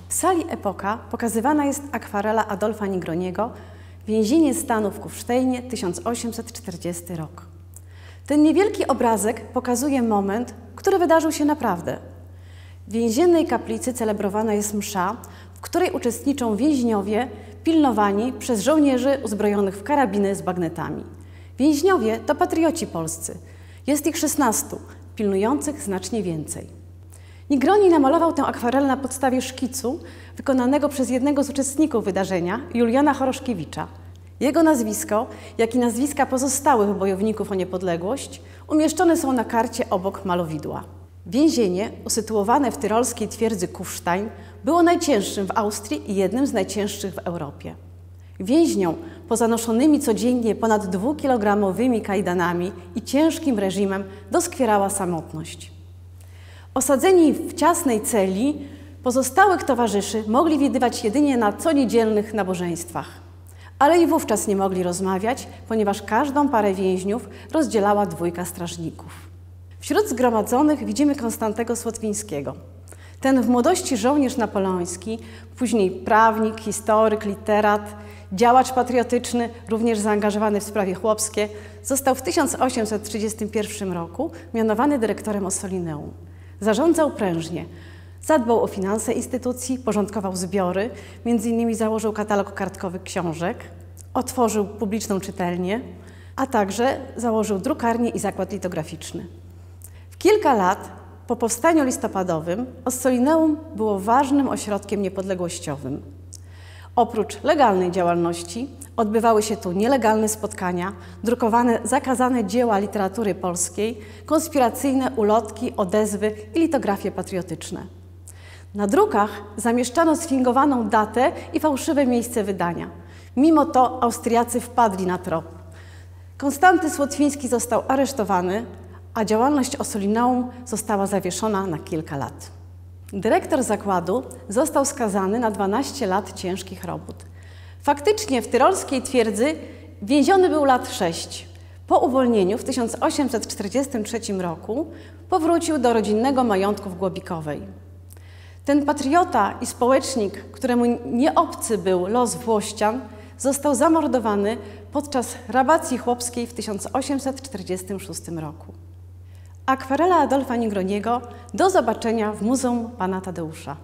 W sali Epoka pokazywana jest akwarela Adolfa Nigroniego „Więzienie stanu w Kufsztejnie, 1840 rok”. Ten niewielki obrazek pokazuje moment, który wydarzył się naprawdę. W więziennej kaplicy celebrowana jest msza, w której uczestniczą więźniowie pilnowani przez żołnierzy uzbrojonych w karabiny z bagnetami. Więźniowie to patrioci polscy. Jest ich 16, pilnujących znacznie więcej. Nigroni namalował tę akwarelę na podstawie szkicu wykonanego przez jednego z uczestników wydarzenia, Juliana Choroszkiewicza. Jego nazwisko, jak i nazwiska pozostałych bojowników o niepodległość umieszczone są na karcie obok malowidła. Więzienie, usytuowane w tyrolskiej twierdzy Kufstein, było najcięższym w Austrii i jednym z najcięższych w Europie. Więźniom, poza noszonymi codziennie ponad 2-kilogramowymi kajdanami i ciężkim reżimem, doskwierała samotność. Osadzeni w ciasnej celi, pozostałych towarzyszy mogli widywać jedynie na coniedzielnych nabożeństwach. Ale i wówczas nie mogli rozmawiać, ponieważ każdą parę więźniów rozdzielała 2 strażników. Wśród zgromadzonych widzimy Konstantego Słotwińskiego. Ten w młodości żołnierz napoleoński, później prawnik, historyk, literat, działacz patriotyczny, również zaangażowany w sprawy chłopskie, został w 1831 roku mianowany dyrektorem Ossolineum. Zarządzał prężnie. Zadbał o finanse instytucji, porządkował zbiory, m.in. założył katalog kartkowych książek, otworzył publiczną czytelnię, a także założył drukarnię i zakład litograficzny. W kilka lat po powstaniu listopadowym Ossolineum było ważnym ośrodkiem niepodległościowym. Oprócz legalnej działalności odbywały się tu nielegalne spotkania, drukowane zakazane dzieła literatury polskiej, konspiracyjne ulotki, odezwy i litografie patriotyczne. Na drukach zamieszczano sfingowaną datę i fałszywe miejsce wydania. Mimo to Austriacy wpadli na trop. Konstanty Słotwiński został aresztowany, a działalność Ossolineum została zawieszona na kilka lat. Dyrektor zakładu został skazany na 12 lat ciężkich robót. Faktycznie w tyrolskiej twierdzy więziony był lat 6. Po uwolnieniu w 1843 roku powrócił do rodzinnego majątku w Głobikowej. Ten patriota i społecznik, któremu nie obcy był los Włościan, został zamordowany podczas rabacji chłopskiej w 1846 roku. Akwarela Adolfa Nigroniego do zobaczenia w Muzeum Pana Tadeusza.